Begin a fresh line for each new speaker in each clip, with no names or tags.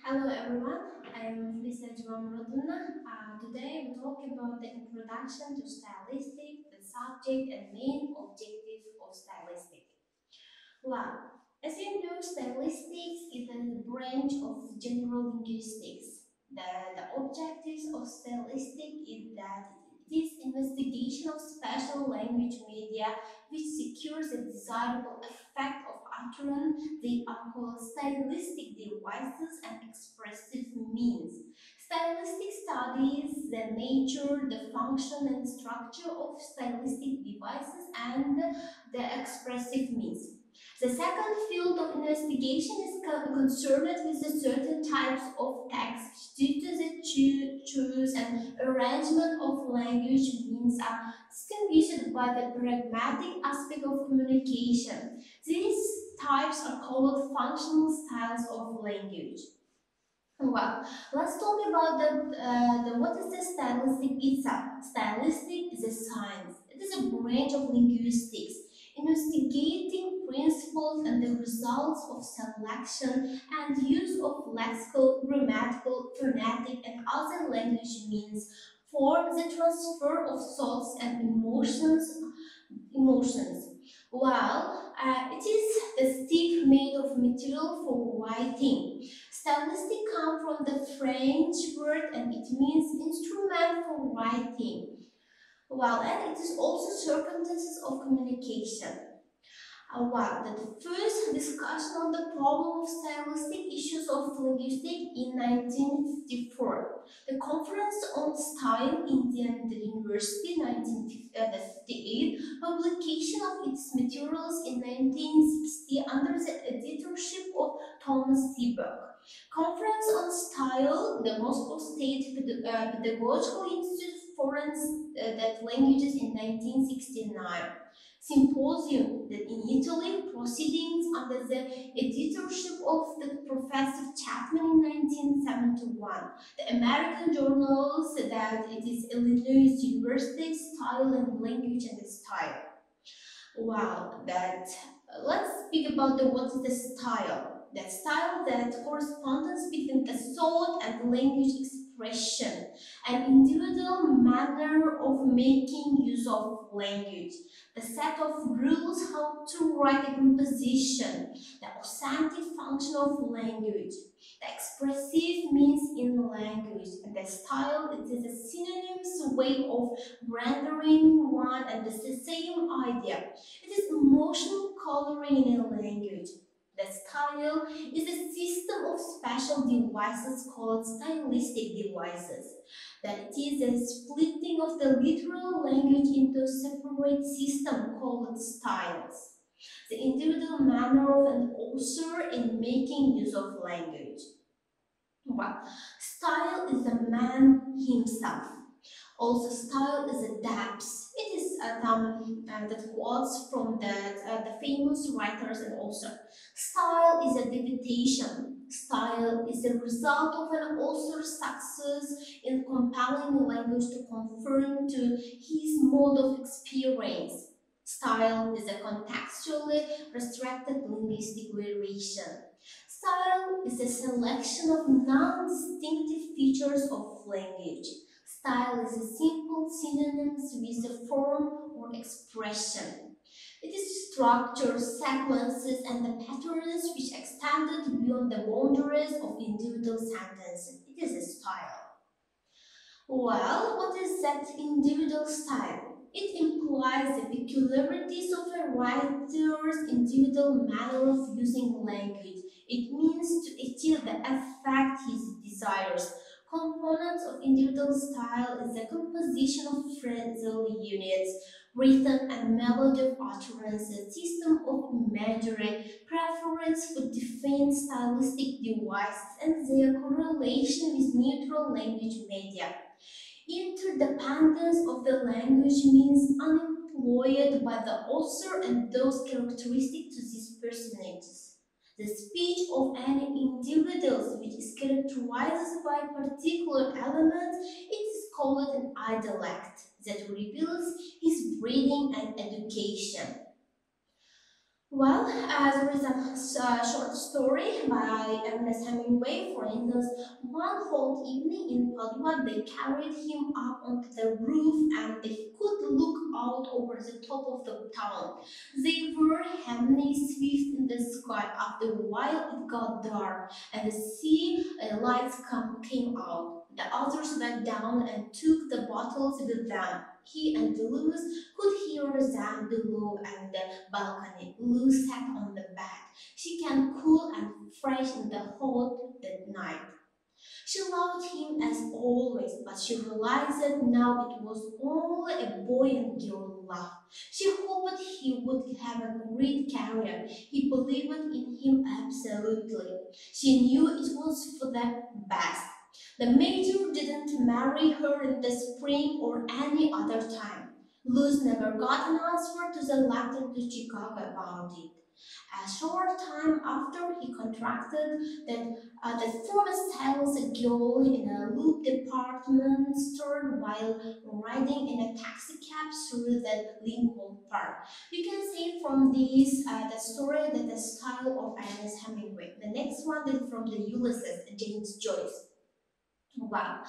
Hello everyone, I am Lisa Juamroduna. Today we talk about the introduction to stylistic, the subject and main objective of stylistic. Well, as you know, stylistics is a branch of general linguistics. The objectives of stylistic is that it is investigation of special language media which secures a desirable effect of utterance. They are called stylistic devices and expressive means. Stylistic studies the nature, the function and structure of stylistic devices and the expressive means. The second field of investigation is concerned with the certain types of text due to the choose and arrangement of language means are distinguished by the pragmatic aspect of communication. These types are called functional styles of language. Well, let's talk about the what is the stylistic itself. Stylistic is a science. It is a branch of linguistics, investigating principles and the results of selection and use of lexical, grammatical, phonetic, and other language means for the transfer of thoughts and emotions. While it is a stick made of material for writing. Stylistic comes from the French word and it means instrument for writing. Well, and it is also circumstances of communication. The first discussion on the problem of stylistic issues of linguistics in 1954. The Conference on Style, Indiana University, 1958, publication of its materials in 1960 under the editorship of Thomas Seeberg. Conference on Style, the Moscow State Pedagogical Institute for Foreign Languages in 1969. Symposium that in Italy, proceedings under the editorship of the Professor Chapman in 1971. The American journals that it is Illinois University Style and Language and Style. Wow, that let's speak about the what is the style. That style that correspondence between the thought and language expression, an individual manner of making use of language, the set of rules how to write a composition, the authentic function of language, the expressive means in language, and the style it is a synonymous way of rendering one and the same idea. It is emotional coloring in a language. The style is a system of special devices called stylistic devices. That it is a splitting of the literal language into a separate system called styles. The individual manner of an author in making use of language. Well, style is the man himself. Also, style is a depth. It is a term that quotes from the famous writers and author. Style is a dedication. Style is the result of an author's success in compelling the language to conform to his mode of experience. Style is a contextually restricted linguistic variation. Style is a selection of non-distinctive features of language. Style is a simple synonyms with a form or expression. It is structure, sequences, and the patterns which extended beyond the boundaries of individual sentences. It is a style. Well, what is that individual style? It implies the peculiarities of a writer's individual manner of using language. It means to achieve the effect he desires. Components of individual style is the composition of phrasal units, rhythm and melody of utterances, system of imagery, preference for defined stylistic devices, and their correlation with neutral language media. Interdependence of the language means unemployed by the author and those characteristic to these personages. The speech of any individual which is characterized by particular elements, it is called an dialect that reveals his breeding and education. Well, there is a short story by Ernest Hemingway. For instance, one hot evening in Padua, they carried him up onto the roof and he could look out over the top of the town. They were heavily swift in the sky. After a while, it got dark and the sea lights came out. The others went down and took the bottles with them. He and Lewis could hear them below and balcony. Lou sat on the bed. She can cool and fresh in the hot that night. She loved him as always, but she realized that now it was only a boy and girl love. She hoped he would have a great career. He believed in him absolutely. She knew it was for the best. The major didn't marry her in the spring or any other time. Luz never got an answer to the letter to Chicago about it. A short time after, he contracted that from a stylish girl in a Loop department store while riding in a taxi cab through the Lincoln Park. You can see from this the story that the style of Ernest Hemingway. The next one is from the Ulysses, James Joyce. Wow.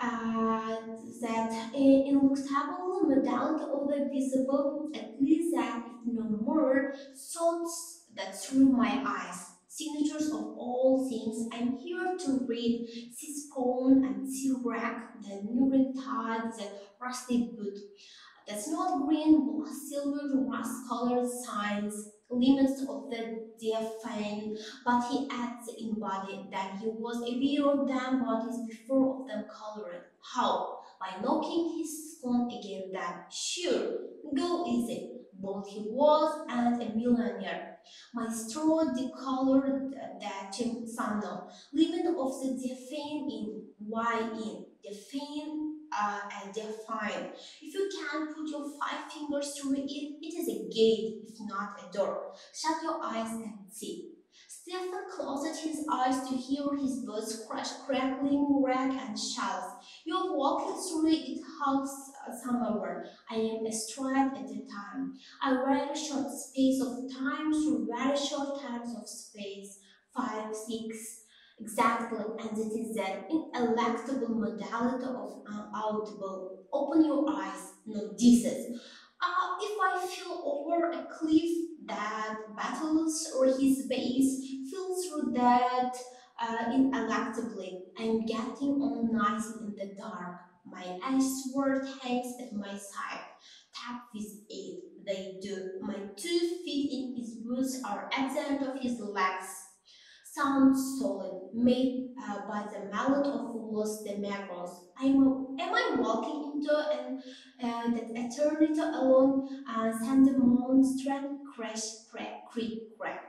uh, that ineluctable modality of the visible, at least that if no more, thoughts that through my eyes. Signatures of all things, I'm here to read Cisphone and Silrac, the Nurin Tide, the Rusty Boot. That's not green, silver, rust-colored signs, limits of the deafening, but he adds in body that he was aware of them bodies before of them colored. How? By knocking his stone against them. Sure, go easy. Both he was and a millionaire. My straw decolored that Samno. Limit of the deafening in why in define and define. If you can put your five fingers through it, it is a gate, if not a door. Shut your eyes and see. Stephen closed his eyes to hear his birds crash, crackling, wreck, and shouts. You're walking through it house somewhere. I am a stride at a time. A very short space of time through very short times of space. 5, 6, exactly, and it is an ineluctable modality of audible. Open your eyes, notices. If I feel over a cliff that battles or his base, feel through that ineluctably. I'm getting on nicely in the dark. My ice sword hangs at my side. Tap with it. They do. My 2 feet in his boots are at the end of his legs. Sound solid, made by the mallet of Los Demagos. Am I walking into that eternity alone? Sand monstrand crash, crack, creak, crack.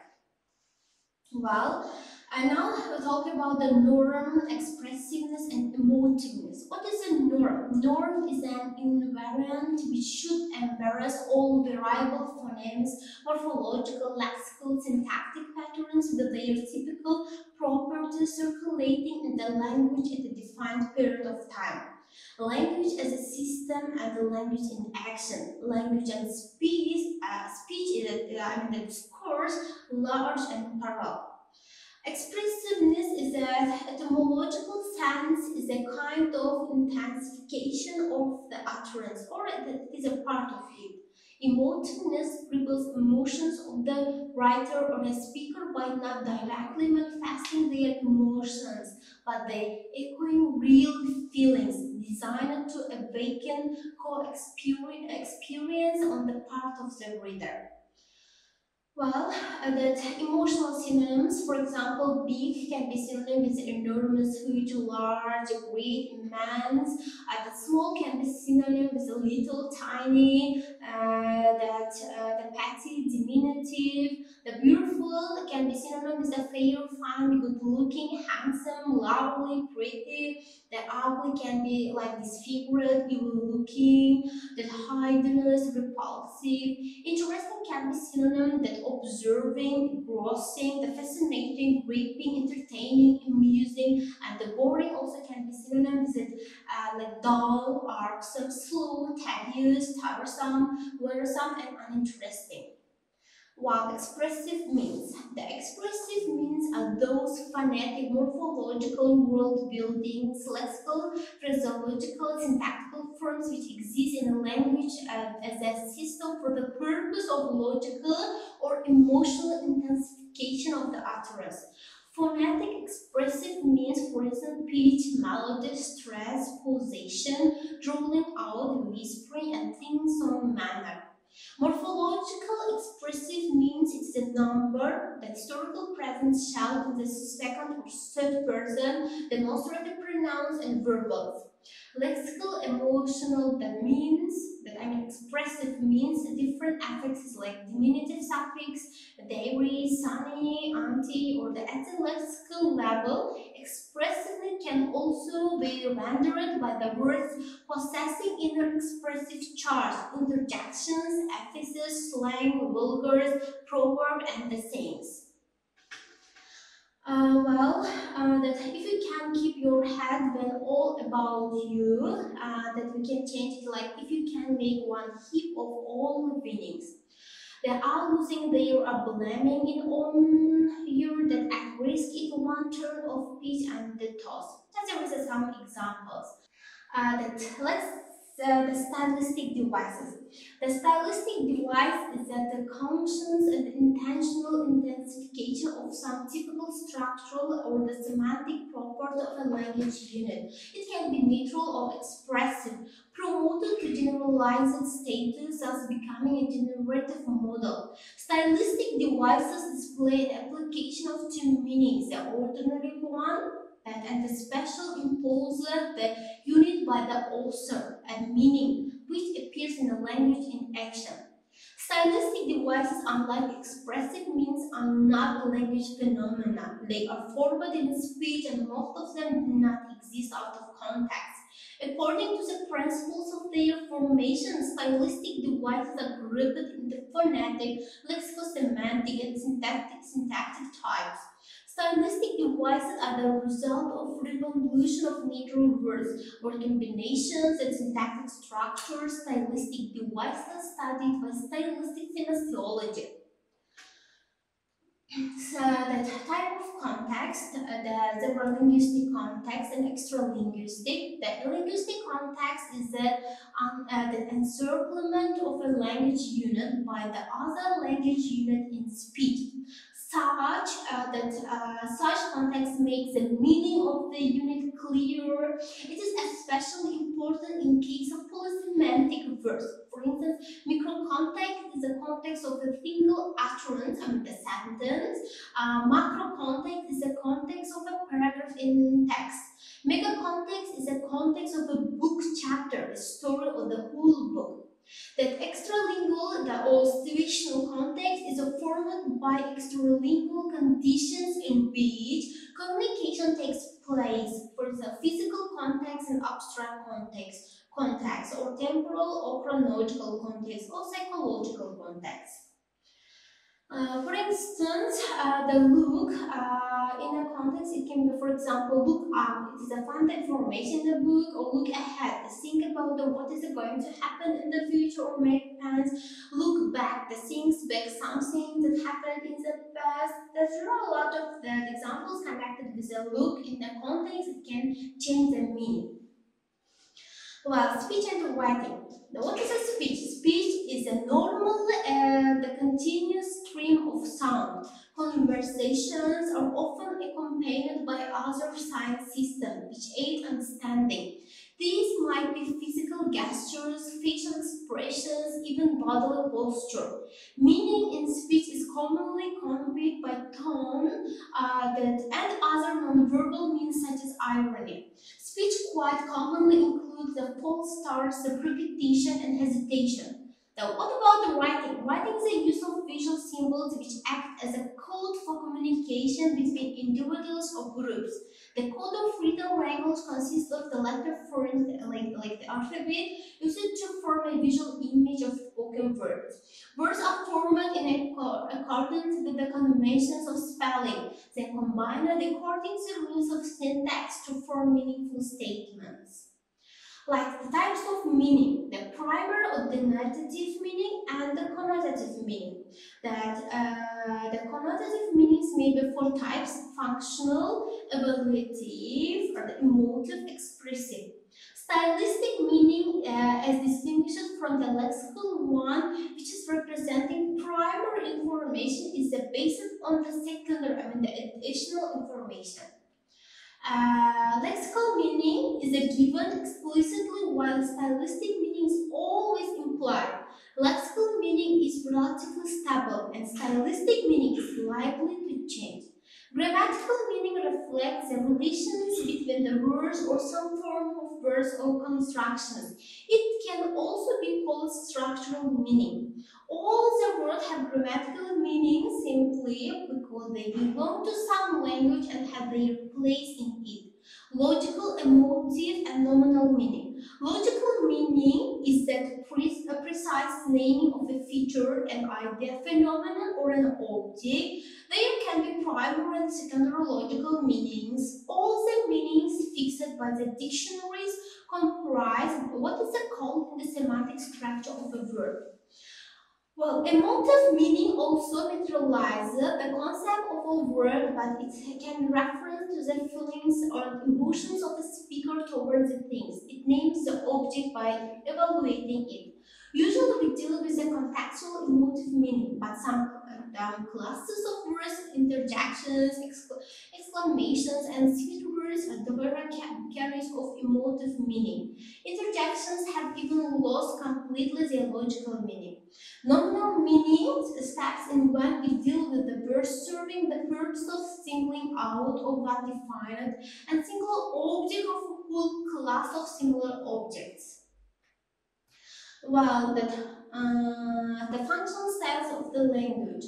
Well, and now we'll talk about the norm, expressiveness, and emotiveness. What is a norm? Norm is an invariant which should embrace all variable phonemes, morphological, lexical, syntactic patterns with their typical properties circulating in the language at a defined period of time. Language as a system and the language in action. Language and speech is the discourse, large and parallel. Expressiveness is a etymological sense, is a kind of intensification of the utterance, or it is a part of it. Emotiveness reveals emotions of the writer or a speaker by not directly manifesting their emotions, but they echoing real feelings designed to awaken co-experience on the part of the reader. Well, that emotional synonyms, for example, big can be synonym with enormous, huge, large, great, immense. The small can be synonym with a little, tiny, the petty, diminutive. The beautiful can be synonym with a fair, fine, good looking, handsome, lovely, pretty. The ugly can be like disfigured, evil looking, the hideous, repulsive. Interesting can be synonym that observing, engrossing, the fascinating, gripping, entertaining, amusing, and the boring also can be synonyms that like dull, irksome, slow, tedious, tiresome, wearisome, and uninteresting. While expressive means. The expressive means are those phonetic, morphological, world-building, lexical, phraseological, syntactical forms which exist in a language as a system for the purpose of logical or emotional intensification of the utterance. Phonetic expressive means, for instance, pitch, melody, stress, pulsation, drawing out, whispering, and sing-song manner. Morphological expressive means it's a number, the historical present shall in the second or third person, demonstrative pronouns and verbals. Lexical emotional that means that expressive means different affixes like diminutive suffix, dairy, sunny, auntie, or the at the lexical level. Expressiveness can also be rendered by the words possessing inner expressive charge, interjections, affixes, slang, vulgars, proverb, and the sayings. That if you can keep your head when all about you, that we can change it like if you can make one heap of all the winnings. They are losing their blaming it on you that at risk if one turn of pitch and the toss. Just there is some examples. The stylistic devices. The stylistic device is that the conscious and intentional intensification of some typical structural or the semantic property of a language unit. It can be neutral or expressive, promoted to generalize its status as becoming a generative model. Stylistic devices display an application of two meanings, the ordinary one and the special imposer, the unit by the author, and meaning, which appears in the language in action. Stylistic devices, unlike expressive means, are not language phenomena. They are formed in speech and most of them do not exist out of context. According to the principles of their formation, stylistic devices are grouped into phonetic, lexicosemantic, and syntactic types. Stylistic devices are the result of revolution of natural words, word combinations and syntactic structures. Stylistic devices studied by stylistic semasiology. So the type of context, the linguistic context and extra linguistic. The linguistic context is the encirclement of a language unit by the other language unit in speech. Such context makes the meaning of the unit clearer. It is especially important in case of polysemantic verbs. For instance, microcontext is the context of a single utterance, the sentence. Macrocontext is the context of a paragraph in text. Megacontext is the context of a book chapter, a story, or the whole book. That extralingual or situational context is formed by extralingual conditions in which communication takes place. For example, physical context and abstract context, or temporal or chronological context, or psychological context. For instance, the look in a context, it can be, for example, look up. It is a find the information in the book, or look ahead. Think about what is going to happen in the future, or make plans. Look back. The things back, something that happened in the past. There are a lot of the examples connected with the look in the context. It can change the meaning. Well, speech and writing. Now, what is a speech? Speech is a normal and the continuous stream of sound. Conversations are often accompanied by other sign systems which aid understanding. These might be physical gestures, facial expressions, even bodily posture. Meaning in speech is commonly conveyed by tone and other nonverbal means such as irony. Speech quite commonly includes the false starts, the repetition, and hesitation. Now, what about the writing? Writing is the use of visual symbols which act as a code for communication between individuals or groups. The code of written language consists of the letter forms, like the alphabet, used to form a visual image of spoken words. Words are formed in accordance with the conventions of spelling, then combined according to the rules of syntax to form meaningful statements. Like the types of meaning, the primary or denotative meaning and the connotative meaning. The connotative meanings may be four types: functional, evaluative, or the emotive, expressive. Stylistic meaning as distinguished from the lexical one, which is representing primary information, is based on the secondary, the additional information. Lexical meaning is given explicitly while stylistic meaning is always implied. Lexical meaning is relatively stable and stylistic meaning is likely to change. Grammatical meaning reflects the relations between the words or some form of words or constructions. It can also be called structural meaning. All the words have grammatical meaning simply because they belong to some language and have their place in it. Logical, emotive, and nominal meaning. Logical meaning is that a precise naming of a feature, an idea, phenomenon, or an object. There can be primary and secondary logical meanings. All the meanings fixed by the dictionaries comprise what is called in the semantic structure of a word. Well, emotive meaning also materializes the concept of a word, but it can refer to the feelings or emotions of the speaker towards the things. It names the object by evaluating it. Usually, we deal with the contextual emotive meaning, but some classes of words, interjections, exclamations, and sweet words are direct carriers of emotive meaning. Interjections have even lost completely their logical meaning. Nominal meaning steps in when we deal with the verb serving the purpose of singling out of one defined and single object of a whole class of similar objects. Well, the functional styles of the language.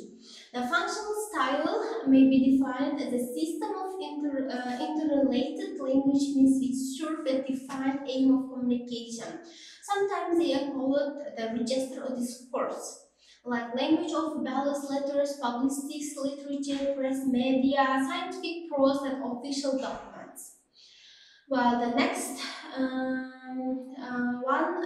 The functional style may be defined as a system of interrelated language means which serve a defined aim of communication. Sometimes they are called the register or discourse, like language of balance letters, publicistics, literature, press, media, scientific prose, and official documents. Well, the next one,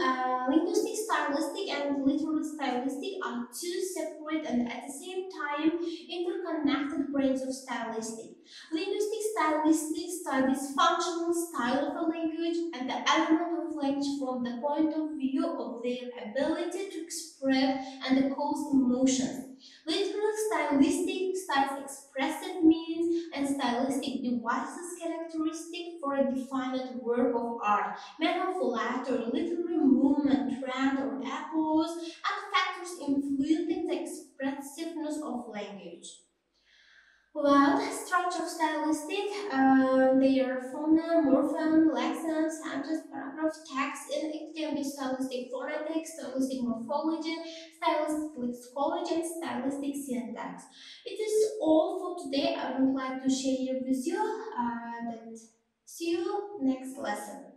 linguistic stylistic and literal stylistic are two separate and at the same time interconnected branches of stylistic. Linguistic stylistic studies functional style of a language and the element of language from the point of view of their ability to express and cause emotions. Literal stylistic studies expressive means and stylistic devices characteristic for a defined work of art, manner of light or literary movement, trend or epoch, and factors influencing the expressiveness of language. Well, structure of stylistic, they are phoneme, morpheme, lexeme, sentence, paragraph, text, and it can be stylistic phonetics, stylistic morphology, stylistic lexicology, and stylistic syntax. It is all for today. I would like to share with you that see you next lesson.